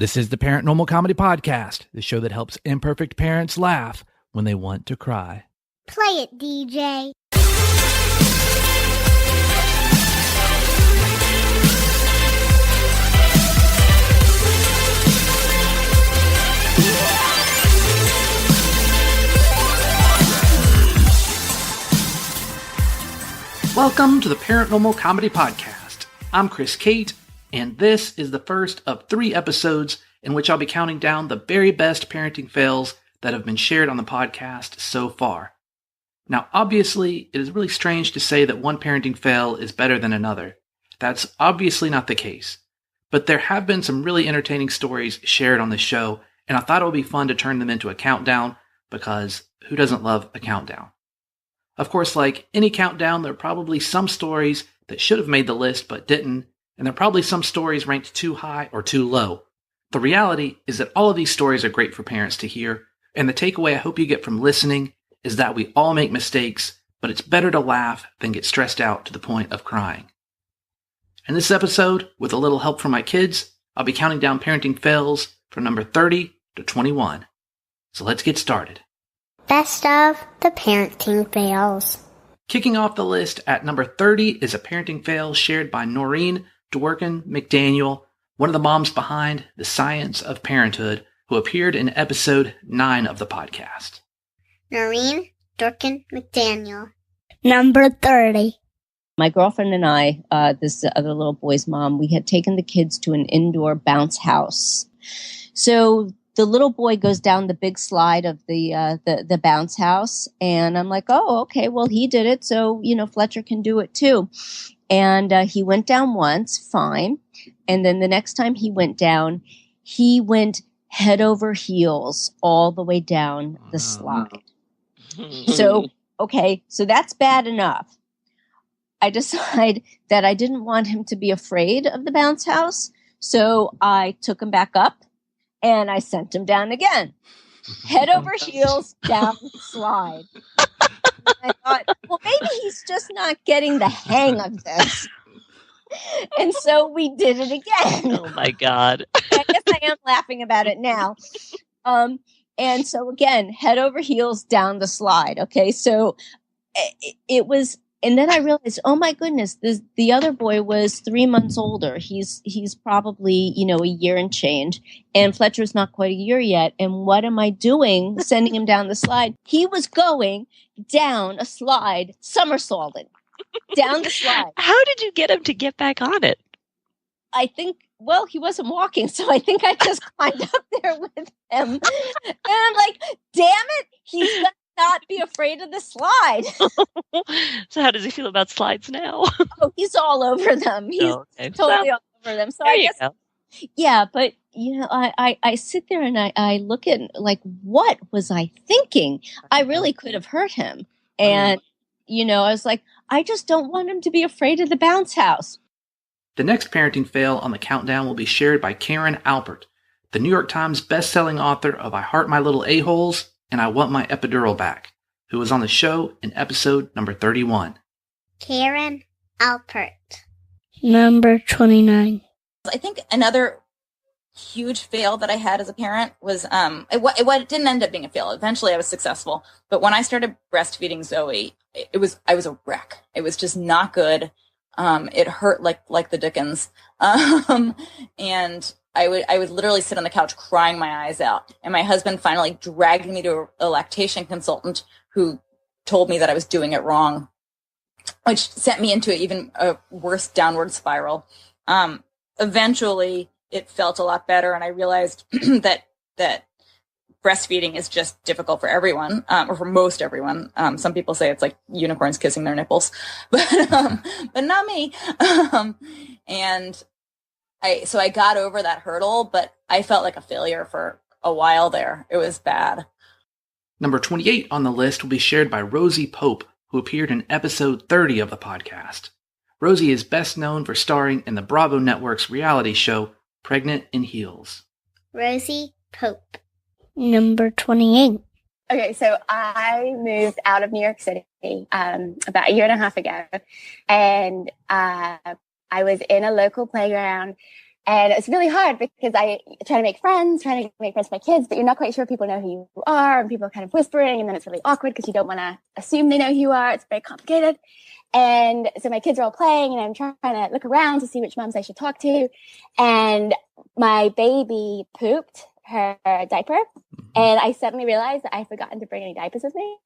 This is the ParentNormal Comedy Podcast, the show that helps imperfect parents laugh when they want to cry. Play it, DJ. Welcome to the ParentNormal Comedy Podcast. I'm Chris Cate, and this is the first of 3 episodes in which I'll be counting down the very best parenting fails that have been shared on the podcast so far. Now, obviously, it is really strange to say that one parenting fail is better than another. That's obviously not the case. But there have been some really entertaining stories shared on the show, and I thought it would be fun to turn them into a countdown, because who doesn't love a countdown? Of course, like any countdown, there are probably some stories that should have made the list but didn't, and there are probably some stories ranked too high or too low. The reality is that all of these stories are great for parents to hear, and the takeaway I hope you get from listening is that we all make mistakes, but it's better to laugh than get stressed out to the point of crying. In this episode, with a little help from my kids, I'll be counting down parenting fails from number 30 to 21. So let's get started. Best of the parenting fails. Kicking off the list at number 30 is a parenting fail shared by Noreen Dworkin McDaniel, one of the moms behind The Science of Parenthood, who appeared in episode 9 of the podcast. Noreen Dworkin McDaniel. Number 30. My girlfriend and I, this other little boy's mom, we had taken the kids to an indoor bounce house. So the little boy goes down the big slide of the bounce house, and I'm like, oh, okay, well, he did it, so, Fletcher can do it too. And he went down once, fine. And then the next time he went down, he went head over heels all the way down the slide. So that's bad enough. I decide that I didn't want him to be afraid of the bounce house, so I took him back up and I sent him down again. Head over heels down the slide. I thought, well, maybe he's just not getting the hang of this. And so we did it again. Oh, my God. I guess I am laughing about it now. And so, again, head over heels down the slide. Okay, so it was, and then I realized, oh, my goodness, the other boy was 3 months older. He's probably, a year and change. And Fletcher's not quite a year yet. And what am I doing sending him down the slide? He was going down a slide, somersaulting down the slide. How did you get him to get back on it? I think, well, he wasn't walking, so I think I just climbed up there with him. And I'm like, damn it, he's going to not be afraid of the slide. So how does he feel about slides now? Oh, he's all over them. He's totally all over them. So I guess, yeah, but, I sit there and I look at, like, what was I thinking? I really could have hurt him. And, I was like, I just don't want him to be afraid of the bounce house. The next parenting fail on the countdown will be shared by Karen Alpert, the New York Times best-selling author of I Heart My Little A-Holes and I Want My Epidural Back, who was on the show in episode number 31. Karen Alpert. Number 29. I think another huge fail that I had as a parent was, it didn't end up being a fail. Eventually I was successful. But when I started breastfeeding Zoe, I was a wreck. It was just not good. It hurt like the dickens. And I would literally sit on the couch crying my eyes out. And my husband finally dragged me to a lactation consultant who told me that I was doing it wrong, which sent me into even a worse downward spiral. Eventually it felt a lot better. And I realized that breastfeeding is just difficult for everyone, or for most everyone. Some people say it's like unicorns kissing their nipples, but not me. And I got over that hurdle, but I felt like a failure for a while there. It was bad. Number 28 on the list will be shared by Rosie Pope, who appeared in episode 30 of the podcast. Rosie is best known for starring in the Bravo Network's reality show, Pregnant in Heels. Rosie Pope. Number 28. Okay, so I moved out of New York City about a year and a half ago, and I was in a local playground, And it's really hard because I try to make friends with my kids, but you're not quite sure people know who you are, and people are kind of whispering, and then it's really awkward because you don't want to assume they know who you are. It's very complicated. And so my kids are all playing, and I'm trying to look around to see which moms I should talk to. And my baby pooped her diaper, and I suddenly realized that I'd forgotten to bring any diapers with me.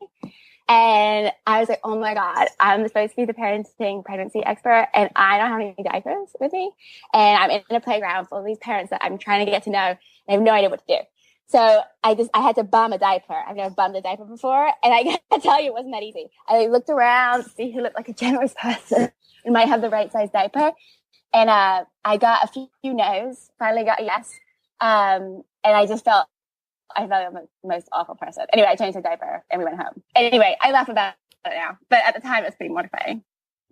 And I was like, oh my God, I'm supposed to be the parenting pregnancy expert, and I don't have any diapers with me. And I'm in a playground full of these parents that I'm trying to get to know, and I have no idea what to do. So I had to bum a diaper. I've never bummed a diaper before. And I gotta tell you, it wasn't that easy. I looked around to see who looked like a generous person and might have the right size diaper. And I got a few no's, finally got a yes. And I felt I'm the most awful person. Anyway, I changed her diaper and we went home. Anyway, I laugh about it now, but at the time it was pretty mortifying.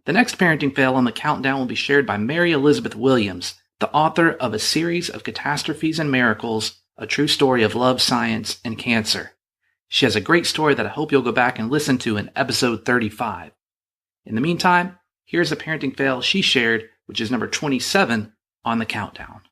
The next parenting fail on the countdown will be shared by Mary Elizabeth Williams, the author of A Series of Catastrophes and Miracles, a true story of love, science, and cancer. She has a great story that I hope you'll go back and listen to in episode 35. In the meantime, here's a parenting fail she shared, which is number 27 on the countdown.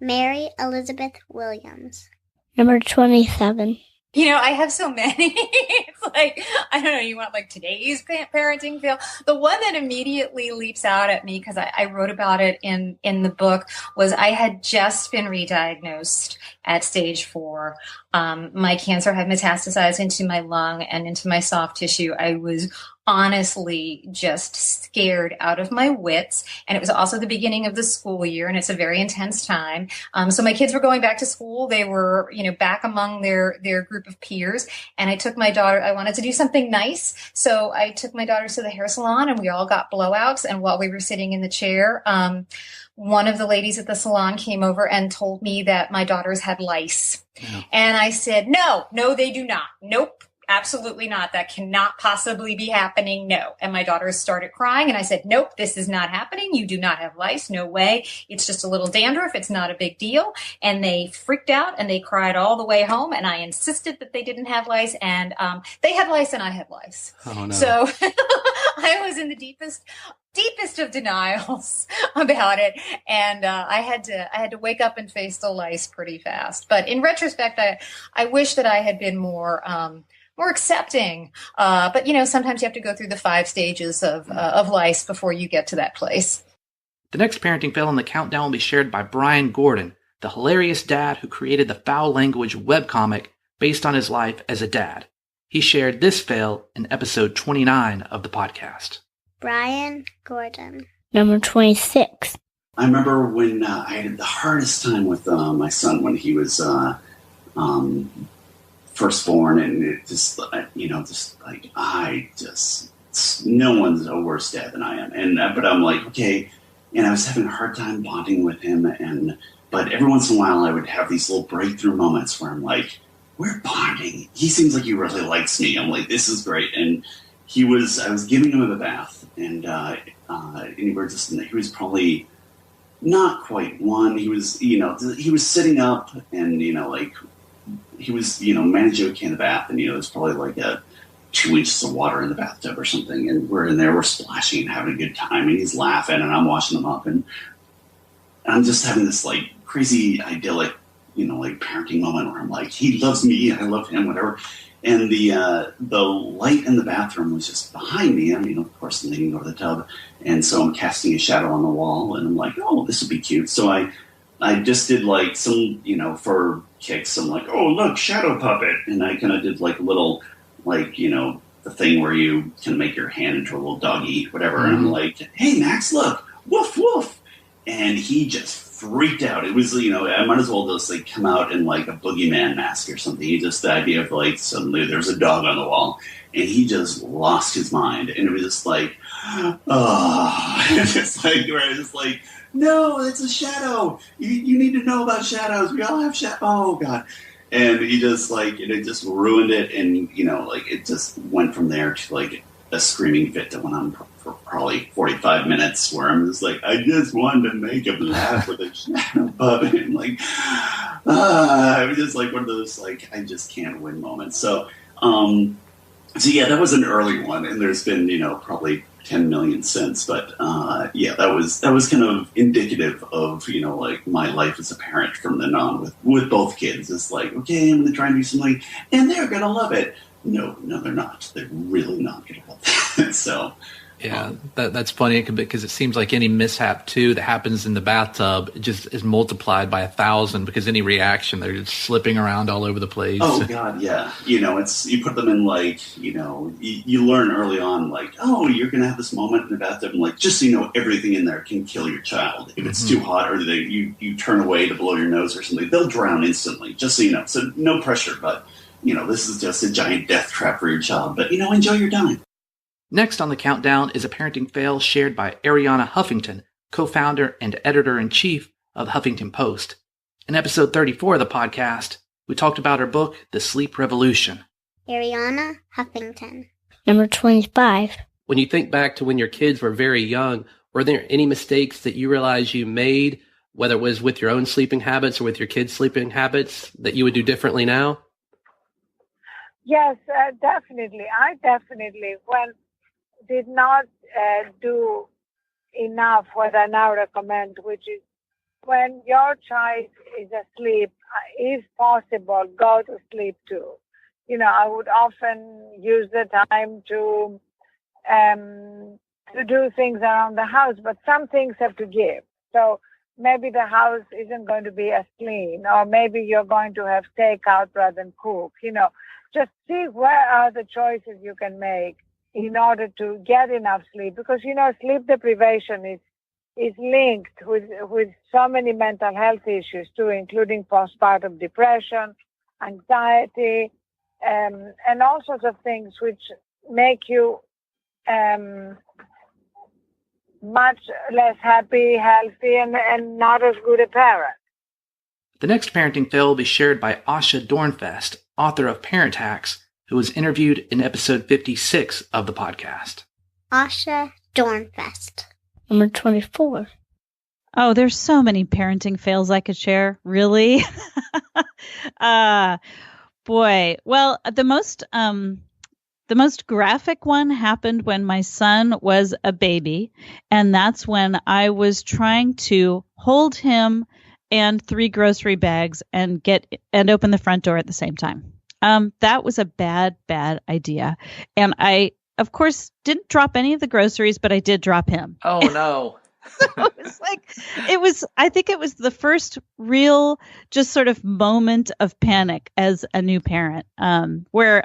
Mary Elizabeth Williams. Number 27. You know, I have so many. It's like, I don't know, you want like today's parenting fail? The one that immediately leaps out at me, because I wrote about it in the book, was I had just been re-diagnosed at stage 4. My cancer had metastasized into my lung and into my soft tissue. I was honestly just scared out of my wits. And it was also the beginning of the school year, and it's a very intense time. So my kids were going back to school. They were, back among their group of peers. And I took my daughter, I wanted to do something nice. So I took my daughter to the hair salon, and we all got blowouts. And while we were sitting in the chair, one of the ladies at the salon came over and told me that my daughters had lice. Yeah. And I said, no, they do not. Nope. Absolutely not. That cannot possibly be happening. No. And my daughters started crying, and I said, nope, this is not happening. You do not have lice. No way. It's just a little dandruff. It's not a big deal. And they freaked out and they cried all the way home. And I insisted that they didn't have lice, and they had lice and I had lice. Oh, no. So I was in the deepest of denials about it. And I had to wake up and face the lice pretty fast. But in retrospect, I wish that I had been more accepting. But sometimes you have to go through the 5 stages of lice before you get to that place. The next parenting fail on the countdown will be shared by Brian Gordon, the hilarious dad who created the Foul Language webcomic based on his life as a dad. He shared this fail in episode 29 of the podcast. Brian Gordon. Number 26. I remember when I had the hardest time with my son when he was firstborn, and it just, no one's a worse dad than I am. But I'm like, okay. And I was having a hard time bonding with him. But every once in a while I would have these little breakthrough moments where I'm like, we're bonding. He seems like he really likes me. I'm like, this is great. And I was giving him a bath, and he was probably not quite 1. He was, he was sitting up, and, he was, managing a can in the bath, and, there's probably like 2 inches of water in the bathtub or something. And we're in there, we're splashing and having a good time, and he's laughing, and I'm washing him up, and I'm just having this like crazy idyllic, parenting moment where I'm like, he loves me, I love him, whatever. And the light in the bathroom was just behind me. Of course, leaning over the tub. And so I'm casting a shadow on the wall, and I'm like, oh, this would be cute. So I just did like some, for kicks, I'm like, oh, look, shadow puppet. And I kind of did like a little, the thing where you can make your hand into a little doggy, whatever. Mm-hmm. And I'm like, hey, Max, look, woof, woof. And he just freaked out. It was, I might as well just like come out in like a boogeyman mask or something. The idea of like suddenly there's a dog on the wall, and he just lost his mind. And it was just like, it's like, where it's just like, no, it's a shadow. You need to know about shadows. We all have shadows. Oh God. And he just it just ruined it. And, it just went from there to like a screaming fit that went on for probably 45 minutes, where I'm just like, I just wanted to make him laugh with a shadow puppet. And it was just like one of those, like, I just can't win moments. So, So yeah, that was an early one, and there's been, probably 10 million since. But yeah, that was kind of indicative of, like my life as a parent from then on with both kids. It's like, okay, I'm going to try and do something, and they're going to love it. No, they're not. They're really not going to love that. So. Yeah, that's funny because it seems like any mishap too that happens in the bathtub just is multiplied by 1,000 because any reaction they're just slipping around all over the place. Oh God, yeah. It's you put them in like you learn early on like, oh, you're gonna have this moment in the bathtub, and like just so you know, everything in there can kill your child if it's too hot or you turn away to blow your nose or something. They'll drown instantly. Just so you know, so no pressure, but this is just a giant death trap for your child. But enjoy your time. Next on the countdown is a parenting fail shared by Arianna Huffington, co-founder and editor-in-chief of the Huffington Post. In episode 34 of the podcast, we talked about her book, The Sleep Revolution. Arianna Huffington. Number 25. When you think back to when your kids were very young, were there any mistakes that you realized you made, whether it was with your own sleeping habits or with your kids' sleeping habits, that you would do differently now? Yes, definitely. I definitely, did not do enough what I now recommend, which is when your child is asleep, if possible, go to sleep too. I would often use the time to do things around the house, but some things have to give. So maybe the house isn't going to be as clean, or maybe you're going to have takeout rather than cook. Just see where are the choices you can make in order to get enough sleep, because sleep deprivation is linked with so many mental health issues too, including postpartum depression, anxiety, and all sorts of things which make you much less happy, healthy, and not as good a parent. The next parenting fail will be shared by Asha Dornfest, author of Parent Hacks, who was interviewed in episode 56 of the podcast. Asha Dornfest. Number 24. Oh, there's so many parenting fails I could share. Really? Boy. Well, the most graphic one happened when my son was a baby, and that's when I was trying to hold him and 3 grocery bags and open the front door at the same time. That was a bad idea. And I, of course, didn't drop any of the groceries, but I did drop him. Oh, no. I think it was the first real just sort of moment of panic as a new parent, where,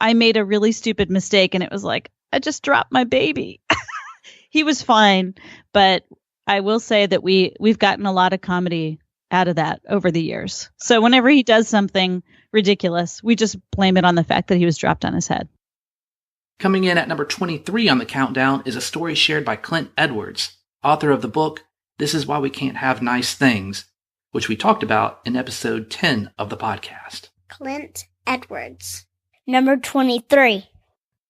I made a really stupid mistake and it was like, I just dropped my baby. He was fine, but I will say that we've gotten a lot of comedy out of that over the years. So whenever he does something ridiculous, we just blame it on the fact that he was dropped on his head. Coming in at number 23 on the countdown is a story shared by Clint Edwards, author of the book, This Is Why We Can't Have Nice Things, which we talked about in episode 10 of the podcast. Clint Edwards. Number 23.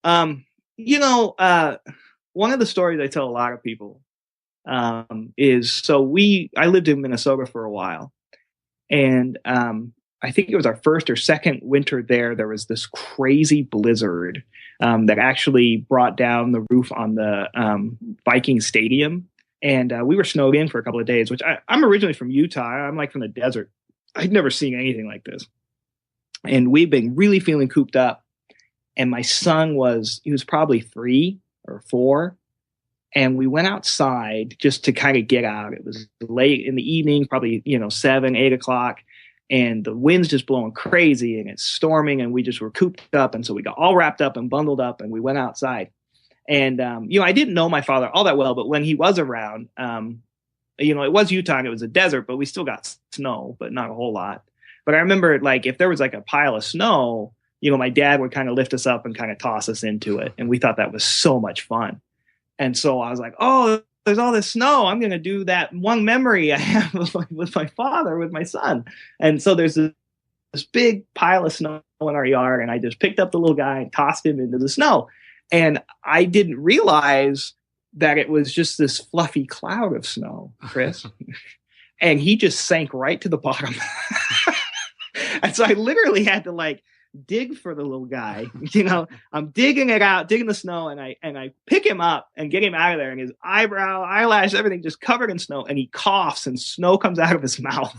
One of the stories I tell a lot of people is, I lived in Minnesota for a while, and I think it was our first or second winter there. There was this crazy blizzard that actually brought down the roof on the Viking Stadium, and we were snowed in for a couple of days. Which I'm originally from Utah. I'm like from the desert. I'd never seen anything like this, and we've been really feeling cooped up. And my son was probably 3 or 4. And we went outside just to kind of get out. It was late in the evening, probably, 7, 8 o'clock. And the wind's just blowing crazy and it's storming and we just were cooped up. And so we got all wrapped up and bundled up and we went outside. And, I didn't know my father all that well, but when he was around, it was Utah and it was a desert, but we still got snow, but not a whole lot. But I remember if there was a pile of snow, my dad would kind of lift us up and kind of toss us into it. And we thought that was so much fun. And so I was like, oh, there's all this snow. I'm going to do that one memory I have with my father, with my son. And so there's this big pile of snow in our yard. And I just picked up the little guy and tossed him into the snow. And I didn't realize that it was just this fluffy cloud of snow, Chris. And he just sank right to the bottom. And so I literally had to dig for the little guy. I'm digging it out, digging the snow, and I pick him up and get him out of there, and his eyebrow, eyelash, everything just covered in snow, and he coughs and snow comes out of his mouth.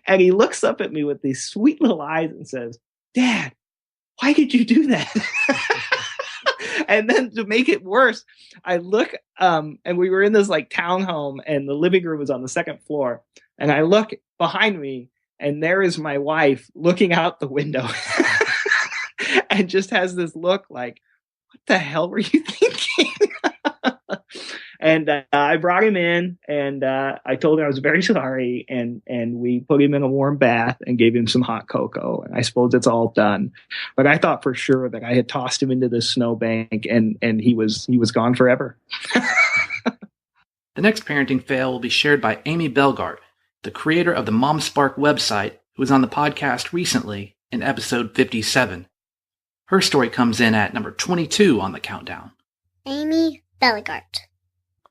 And he looks up at me with these sweet little eyes and says, "Dad, why did you do that?" And then to make it worse, I look, and we were in this like townhome, and the living room was on the second floor. And I look behind me, and there is my wife looking out the window and just has this look like, what the hell were you thinking? And I brought him in, and I told him I was very sorry, and we put him in a warm bath and gave him some hot cocoa. And I suppose it's all done. But I thought for sure that I had tossed him into this snowbank, and he was gone forever. The next parenting fail will be shared by Amy Belgart, the creator of the Mom Spark website, who was on the podcast recently in episode 57. Her story comes in at number 22 on the countdown. Amy Belgart.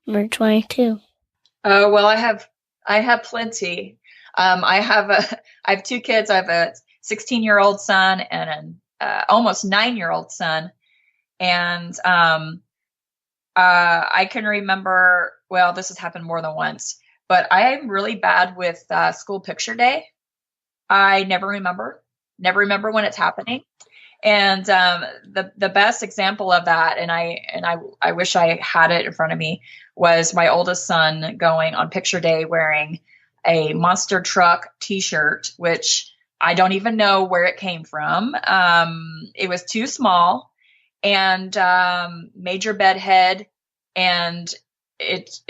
Number 22. Oh, well, I have plenty. I have two kids. I have a 16-year-old son and an almost 9-year-old son. And I can remember, well, this has happened more than once, but I am really bad with school picture day. I never remember when it's happening. And the best example of that, and I wish I had it in front of me, was my oldest son going on picture day wearing a monster truck T-shirt, which I don't even know where it came from. It was too small and major bed head, and it's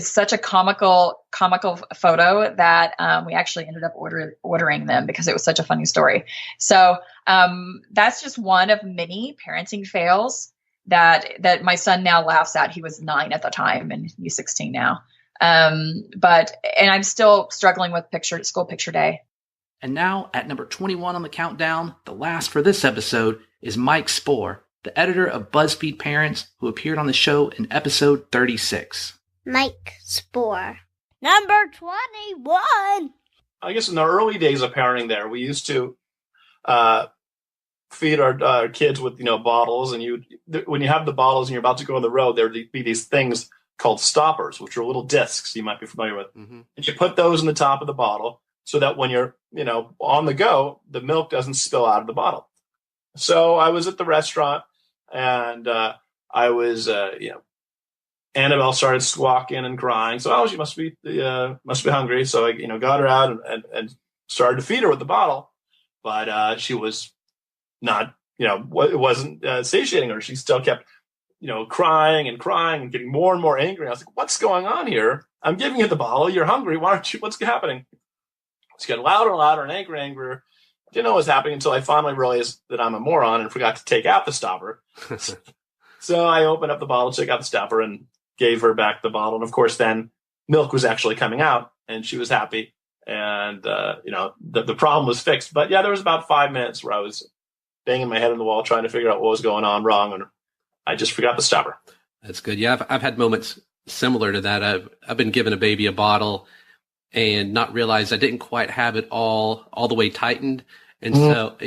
such a comical photo that we actually ended up ordering them because it was such a funny story. So that's just one of many parenting fails that my son now laughs at. He was 9 at the time and he's 16 now. And I'm still struggling with school picture day. And now at number 21 on the countdown, the last for this episode, is Mike Spohr, the editor of BuzzFeed Parents, who appeared on the show in episode 36. Mike Spohr. Number 21. I guess in the early days of parenting there, we used to feed our kids with, bottles. And when you have the bottles and you're about to go on the road, there'd be these things called stoppers, which are little discs you might be familiar with. Mm-hmm. And you put those in the top of the bottle so that when you're, on the go, the milk doesn't spill out of the bottle. So I was at the restaurant, and I was, Annabelle started squawking and crying. So, she must be hungry. So I, got her out and started to feed her with the bottle, but she was not, it wasn't satiating her. She still kept, crying and getting more and more angry. I was like, what's going on here? I'm giving you the bottle. You're hungry. Why aren't you? What's happening? She got louder and louder and angrier. Didn't know what was happening until I finally realized that I'm a moron and forgot to take out the stopper. So I opened up the bottle, took out the stopper, and gave her back the bottle. And of course, then milk was actually coming out, and she was happy. And the problem was fixed. But yeah, there was about 5 minutes where I was banging my head on the wall trying to figure out what was going on wrong, and I just forgot the stopper. That's good. Yeah, I've had moments similar to that. I've been giving a baby a bottle and not realized I didn't quite have it all the way tightened. And so,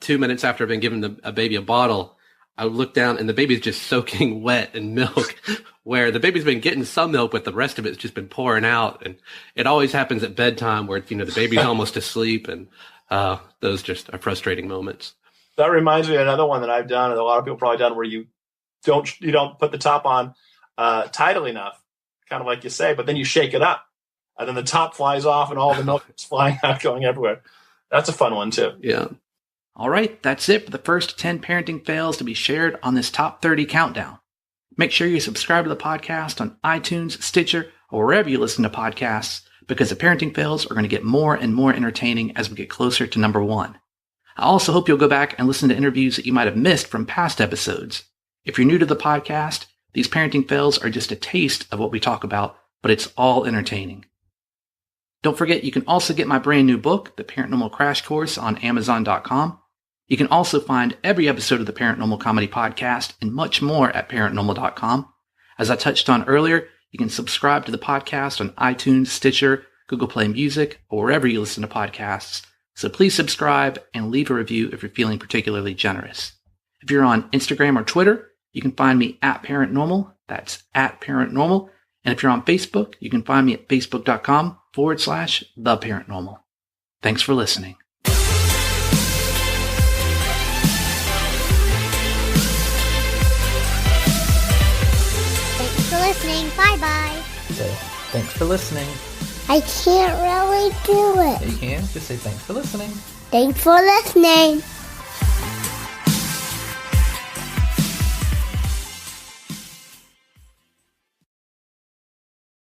2 minutes after I've been giving a baby a bottle, I would look down and the baby's just soaking wet in milk, where the baby's been getting some milk, but the rest of it's just been pouring out. And it always happens at bedtime where, the baby's almost asleep. And those just are frustrating moments. That reminds me of another one that I've done, and a lot of people probably done, where you don't put the top on tightly enough, kind of like you say, but then you shake it up. And then the top flies off and all the milk is flying out, going everywhere. That's a fun one, too. Yeah. All right, that's it for the first 10 parenting fails to be shared on this top 30 countdown. Make sure you subscribe to the podcast on iTunes, Stitcher, or wherever you listen to podcasts, because the parenting fails are going to get more and more entertaining as we get closer to number 1. I also hope you'll go back and listen to interviews that you might have missed from past episodes. If you're new to the podcast, these parenting fails are just a taste of what we talk about, but it's all entertaining. Don't forget, you can also get my brand new book, The ParentNormal Crash Course, on Amazon.com. You can also find every episode of the ParentNormal Comedy Podcast and much more at ParentNormal.com. As I touched on earlier, you can subscribe to the podcast on iTunes, Stitcher, Google Play Music, or wherever you listen to podcasts. So please subscribe and leave a review if you're feeling particularly generous. If you're on Instagram or Twitter, you can find me at ParentNormal. That's at ParentNormal. And if you're on Facebook, you can find me at facebook.com/TheParentNormal. Thanks for listening. Thanks for listening. Bye-bye. Say, thanks for listening. I can't really do it. Yeah, you can. Just say thanks for listening. Thanks for listening.